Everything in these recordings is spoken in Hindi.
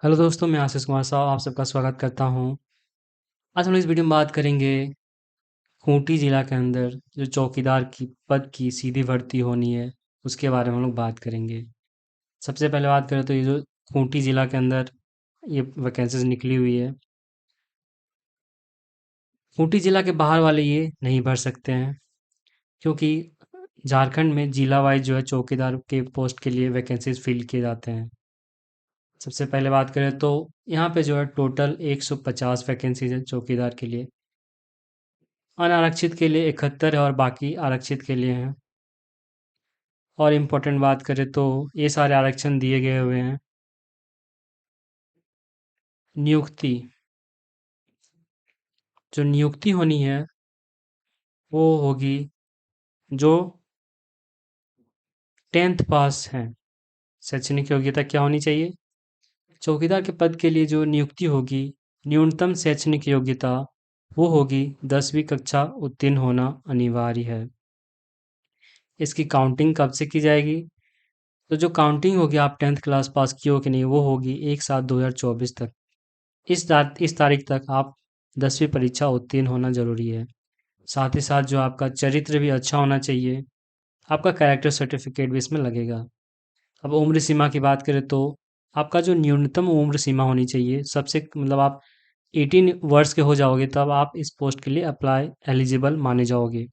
हेलो दोस्तों, मैं आशीष कुमार साहब आप सबका स्वागत करता हूँ। आज हम लोग इस वीडियो में बात करेंगे खूंटी जिला के अंदर जो चौकीदार की पद की सीधी भर्ती होनी है, उसके बारे में हम लोग बात करेंगे। सबसे पहले बात करें तो ये जो खूंटी जिला के अंदर ये वैकेंसीज निकली हुई है, खूंटी जिला के बाहर वाले ये नहीं भर सकते हैं, क्योंकि झारखंड में जिला वाइज जो है चौकीदार के पोस्ट के लिए वैकेंसीज फिल किए जाते हैं। सबसे पहले बात करें तो यहाँ पे जो है टोटल 150 वैकेंसीज है चौकीदार के लिए। अनारक्षित के लिए 71 है और बाकी आरक्षित के लिए हैं। और इम्पोर्टेंट बात करें तो ये सारे आरक्षण दिए गए हुए हैं। नियुक्ति, जो नियुक्ति होनी है वो होगी जो 10th पास हैं। शैक्षणिक योग्यता क्या होनी चाहिए? चौकीदार के पद के लिए जो नियुक्ति होगी, न्यूनतम शैक्षणिक योग्यता वो होगी 10वीं कक्षा उत्तीर्ण होना अनिवार्य है। इसकी काउंटिंग कब से की जाएगी? तो जो काउंटिंग होगी आप 10th क्लास पास किए हो कि नहीं, वो होगी 1/7/2024 तक। इस तारीख तक आप 10वीं परीक्षा उत्तीर्ण होना ज़रूरी है। साथ ही साथ जो आपका चरित्र भी अच्छा होना चाहिए, आपका कैरेक्टर सर्टिफिकेट भी इसमें लगेगा। अब उम्र सीमा की बात करें तो आपका जो न्यूनतम उम्र सीमा होनी चाहिए, सबसे मतलब आप 18 वर्ष के हो जाओगे तब आप इस पोस्ट के लिए अप्लाई एलिजिबल माने जाओगे।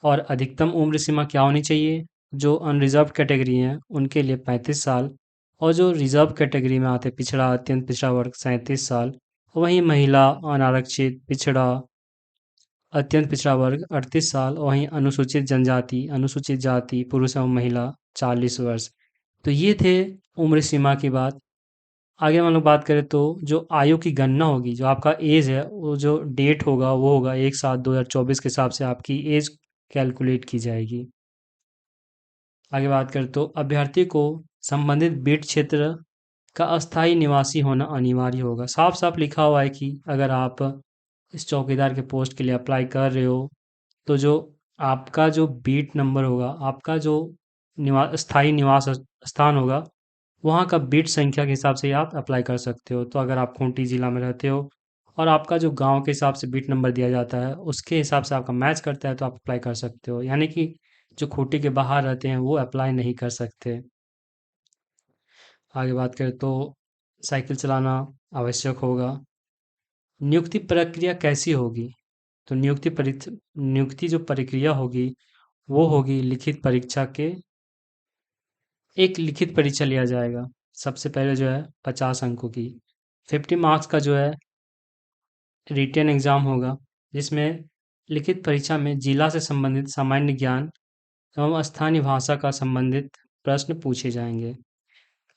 और अधिकतम उम्र सीमा क्या होनी चाहिए? जो अनरिजर्व कैटेगरी हैं उनके लिए 35 साल, और जो रिजर्व कैटेगरी में आते हैं पिछड़ा अत्यंत पिछड़ा वर्ग 37 साल, वहीं महिला अनारक्षित पिछड़ा अत्यंत पिछड़ा वर्ग 38 साल, और वहीं अनुसूचित जनजाति अनुसूचित जाति पुरुष एवं महिला 40 वर्ष। तो ये थे उम्र सीमा की बात। आगे हम लोग बात करें तो जो आयु की गणना होगी, जो आपका एज है, वो जो डेट होगा वो होगा 1/7/2024 के हिसाब से आपकी एज कैलकुलेट की जाएगी। आगे बात करें तो अभ्यर्थी को संबंधित बीट क्षेत्र का अस्थायी निवासी होना अनिवार्य होगा। साफ साफ लिखा हुआ है कि अगर आप इस चौकीदार के पोस्ट के लिए अप्लाई कर रहे हो, तो जो आपका जो बीट नंबर होगा, आपका जो स्थायी निवास स्थान होगा, वहाँ का बीट संख्या के हिसाब से ही आप अप्लाई कर सकते हो। तो अगर आप खूंटी जिला में रहते हो और आपका जो गांव के हिसाब से बीट नंबर दिया जाता है, उसके हिसाब से आपका मैच करता है तो आप अप्लाई कर सकते हो। यानी कि जो खूंटी के बाहर रहते हैं वो अप्लाई नहीं कर सकते। आगे बात करें तो साइकिल चलाना आवश्यक होगा। नियुक्ति प्रक्रिया कैसी होगी? तो नियुक्ति जो प्रक्रिया होगी वो होगी लिखित परीक्षा के एक लिखित परीक्षा लिया जाएगा। सबसे पहले जो है 50 अंकों की 50 मार्क्स का जो है रिटेन एग्जाम होगा, जिसमें लिखित परीक्षा में जिला से संबंधित सामान्य ज्ञान एवं स्थानीय भाषा का संबंधित प्रश्न पूछे जाएंगे।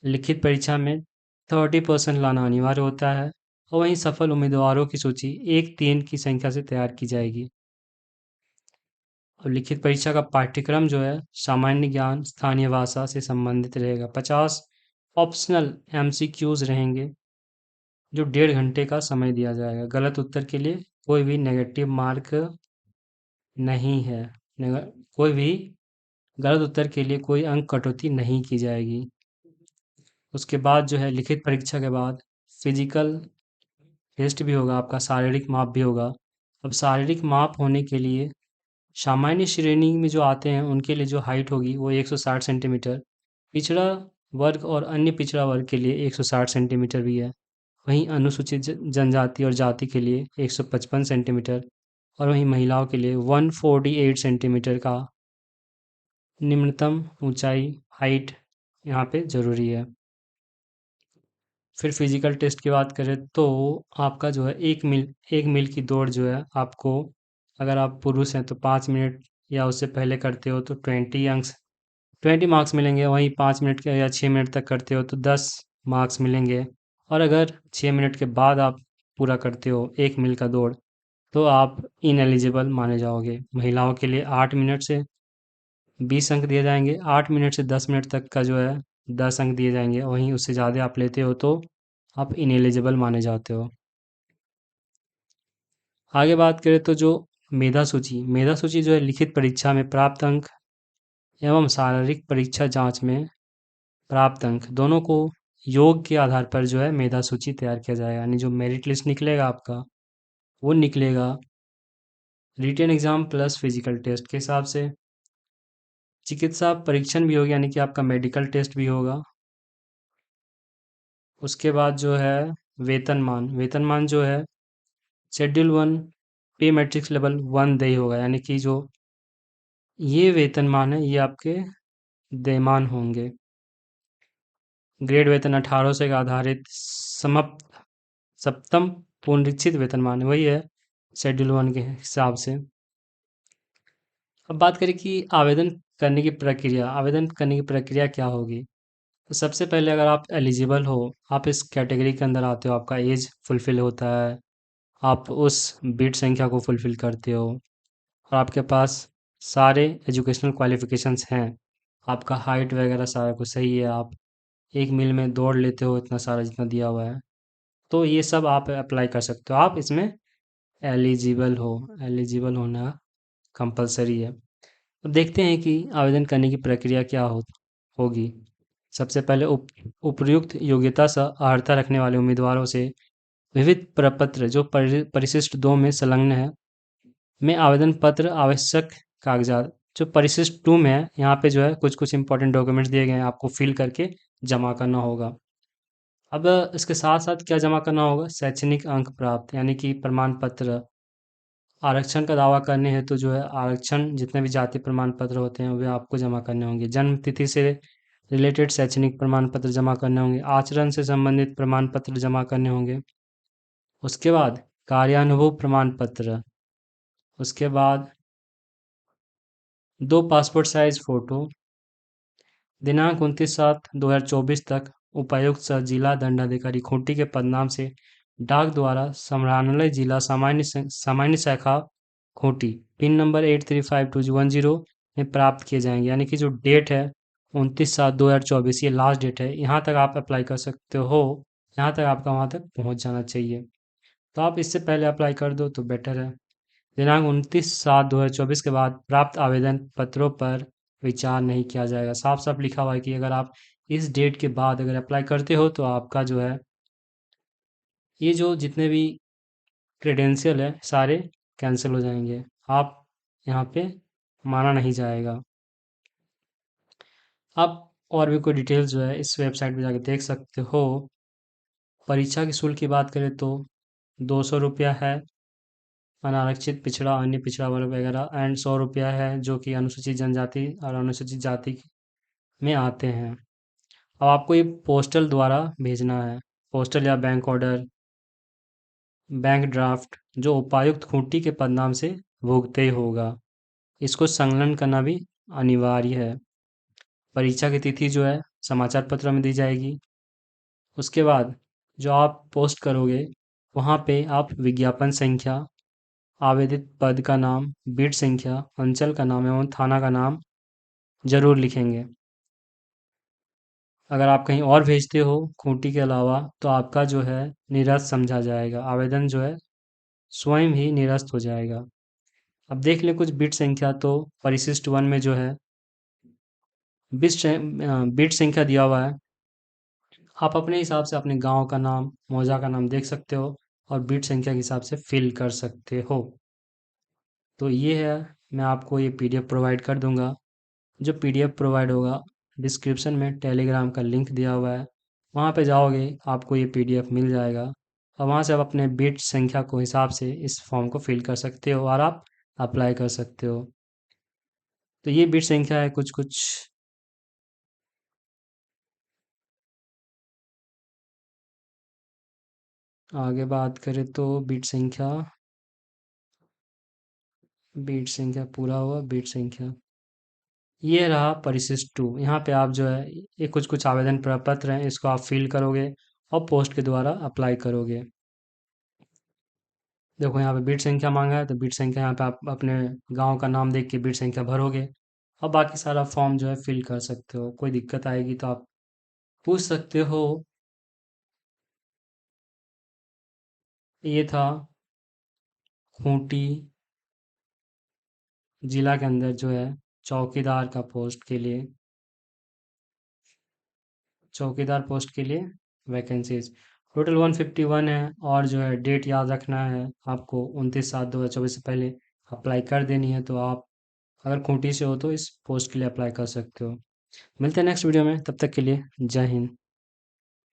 लिखित परीक्षा में 30% लाना अनिवार्य होता है, और वहीं सफल उम्मीदवारों की सूची 1-3 की संख्या से तैयार की जाएगी। और लिखित परीक्षा का पाठ्यक्रम जो है सामान्य ज्ञान स्थानीय भाषा से संबंधित रहेगा। 50 ऑप्शनल एमसीक्यूज रहेंगे, जो 1.5 घंटे का समय दिया जाएगा। गलत उत्तर के लिए कोई भी नेगेटिव मार्क नहीं है। नेग- कोई भी गलत उत्तर के लिए कोई अंक कटौती नहीं की जाएगी। उसके बाद जो है लिखित परीक्षा के बाद फिजिकल टेस्ट भी होगा, आपका शारीरिक माप भी होगा। अब शारीरिक माप होने के लिए सामान्य श्रेणी में जो आते हैं उनके लिए जो हाइट होगी वो 160 सेंटीमीटर, पिछड़ा वर्ग और अन्य पिछड़ा वर्ग के लिए 160 सेंटीमीटर भी है। वहीं अनुसूचित जनजाति और जाति के लिए 155 सेंटीमीटर, और वहीं महिलाओं के लिए 148 सेंटीमीटर का निम्नतम ऊंचाई हाइट यहाँ पे ज़रूरी है। फिर फिजिकल टेस्ट की बात करें तो आपका जो है 1 मील की दौड़ जो है आपको, अगर आप पुरुष हैं तो 5 मिनट या उससे पहले करते हो तो 20 मार्क्स मिलेंगे। वहीं 5 मिनट के या 6 मिनट तक करते हो तो 10 मार्क्स मिलेंगे। और अगर 6 मिनट के बाद आप पूरा करते हो 1 मील का दौड़, तो आप इनएलिजिबल माने जाओगे। महिलाओं के लिए 8 मिनट से 20 अंक दिए जाएंगे, 8 मिनट से 10 मिनट तक का जो है 10 अंक दिए जाएंगे। वहीं उससे ज़्यादा आप लेते हो तो आप इनएलिजिबल माने जाते हो। आगे बात करें तो जो मेधा सूची जो है लिखित परीक्षा में प्राप्त अंक एवं शारीरिक परीक्षा जांच में प्राप्त अंक दोनों को योग के आधार पर जो है मेधा सूची तैयार किया जाएगा, यानी जो मेरिट लिस्ट निकलेगा आपका वो निकलेगा written exam plus physical test के हिसाब से। चिकित्सा परीक्षण भी होगा, यानी कि आपका मेडिकल टेस्ट भी होगा। उसके बाद जो है वेतनमान, वेतनमान जो है शेड्यूल 1 पे मैट्रिक्स लेवल 1 दे होगा, यानी कि जो ये वेतनमान है ये आपके देयमान होंगे। ग्रेड वेतन 1800 का आधारित समाप्त सप्तम पुनरीक्षित वेतनमान वही है शेड्यूल 1 के हिसाब से। अब बात करें कि आवेदन करने की प्रक्रिया क्या होगी। तो सबसे पहले अगर आप एलिजिबल हो, आप इस कैटेगरी के अंदर आते हो, आपका एज फुलफिल होता है, आप उस बिट संख्या को फुलफिल करते हो और आपके पास सारे एजुकेशनल क्वालिफिकेशंस हैं, आपका हाइट वगैरह सारा कुछ सही है, आप एक मील में दौड़ लेते हो इतना सारा जितना दिया हुआ है, तो ये सब आप अप्लाई कर सकते हो, आप इसमें एलिजिबल हो। एलिजिबल होना कंपलसरी है। अब देखते हैं कि आवेदन करने की प्रक्रिया क्या होगी। सबसे पहले उपर्युक्त योग्यता से अर्हता रखने वाले उम्मीदवारों से विविध प्रपत्र जो परिशिष्ट 2 में संलग्न है में आवेदन पत्र आवश्यक कागजात जो परिशिष्ट 2 में है, यहाँ पे जो है कुछ कुछ इंपॉर्टेंट डॉक्यूमेंट्स दिए गए हैं, आपको फिल करके जमा करना होगा। अब इसके साथ साथ क्या जमा करना होगा, शैक्षणिक अंक प्राप्त यानी कि प्रमाण पत्र। आरक्षण का दावा करने हेतु जो है आरक्षण जितने भी जाति प्रमाण पत्र होते हैं वे आपको जमा करने होंगे। जन्म तिथि से रिलेटेड शैक्षणिक प्रमाण पत्र जमा करने होंगे। आचरण से संबंधित प्रमाण पत्र जमा करने होंगे। उसके बाद कार्यानुभव प्रमाण पत्र। उसके बाद 2 पासपोर्ट साइज फोटो। दिनांक 29/7/2024 तक उपायुक्त सह जिला दंडाधिकारी खूंटी के पदनाम से डाक द्वारा समाहरणालय जिला सामान्य शाखा खूंटी पिन नंबर 835210 में प्राप्त किए जाएंगे, यानी कि जो डेट है 29/7/2024 ये लास्ट डेट है, यहाँ तक आप अप्लाई कर सकते हो, यहाँ तक आपका वहाँ तक पहुँच जाना चाहिए। तो आप इससे पहले अप्लाई कर दो तो बेटर है। दिनांक 29/7/2024 के बाद प्राप्त आवेदन पत्रों पर विचार नहीं किया जाएगा। साफ साफ लिखा हुआ है कि अगर आप इस डेट के बाद अगर अप्लाई करते हो तो आपका जो है ये जो जितने भी क्रेडेंशियल है सारे कैंसिल हो जाएंगे, आप यहाँ पे माना नहीं जाएगा। आप और भी कोई डिटेल्स जो है इस वेबसाइट पे जाके देख सकते हो। परीक्षा की शुल्क की बात करें तो 200 रुपया है अनारक्षित पिछड़ा अन्य पिछड़ा वर्ग वगैरह, एंड 100 रुपया है जो कि अनुसूचित जनजाति और अनुसूचित जाति में आते हैं। अब आपको ये पोस्टल द्वारा भेजना है, पोस्टल या बैंक ऑर्डर, बैंक ड्राफ्ट जो उपायुक्त खूंटी के पदनाम से भुगते होगा, इसको संलग्न करना भी अनिवार्य है। परीक्षा की तिथि जो है समाचार पत्र में दी जाएगी। उसके बाद जो आप पोस्ट करोगे वहाँ पे आप विज्ञापन संख्या, आवेदित पद का नाम, बिट संख्या, अंचल का नाम एवं थाना का नाम जरूर लिखेंगे। अगर आप कहीं और भेजते हो खूंटी के अलावा तो आपका जो है निरस्त समझा जाएगा, आवेदन जो है स्वयं ही निरस्त हो जाएगा। अब देख लें कुछ बिट संख्या। तो परिशिष्ट 1 में जो है बिट संख्या दिया हुआ है, आप अपने हिसाब से अपने गांव का नाम, मौजा का नाम देख सकते हो और बिट संख्या के हिसाब से फिल कर सकते हो। तो ये है, मैं आपको ये पीडीएफ प्रोवाइड कर दूंगा। जो पीडीएफ प्रोवाइड होगा डिस्क्रिप्शन में टेलीग्राम का लिंक दिया हुआ है, वहाँ पे जाओगे आपको ये पीडीएफ मिल जाएगा और वहाँ से आप अपने बिट संख्या को हिसाब से इस फॉर्म को फिल कर सकते हो और आप अप्लाई कर सकते हो। तो ये बिट संख्या है कुछ कुछ। आगे बात करें तो बिट संख्या पूरा हुआ। बिट संख्या ये रहा परिशिष्ट 2। यहाँ पे आप जो है ये कुछ कुछ आवेदन प्रपत्र हैं, इसको आप फिल करोगे और पोस्ट के द्वारा अप्लाई करोगे। देखो यहाँ पे बिट संख्या मांगा है तो बिट संख्या यहाँ पे आप अपने गांव का नाम देख के बिट संख्या भरोगे और बाकी सारा फॉर्म जो है फिल कर सकते हो। कोई दिक्कत आएगी तो आप पूछ सकते हो। ये था खूंटी जिला के अंदर जो है चौकीदार का पोस्ट के लिए। चौकीदार पोस्ट के लिए वैकेंसीज टोटल 151 है। और जो है डेट याद रखना है आपको, 29/7/2024 से पहले अप्लाई कर देनी है। तो आप अगर खूंटी से हो तो इस पोस्ट के लिए अप्लाई कर सकते हो। मिलते हैं नेक्स्ट वीडियो में, तब तक के लिए जय हिंद।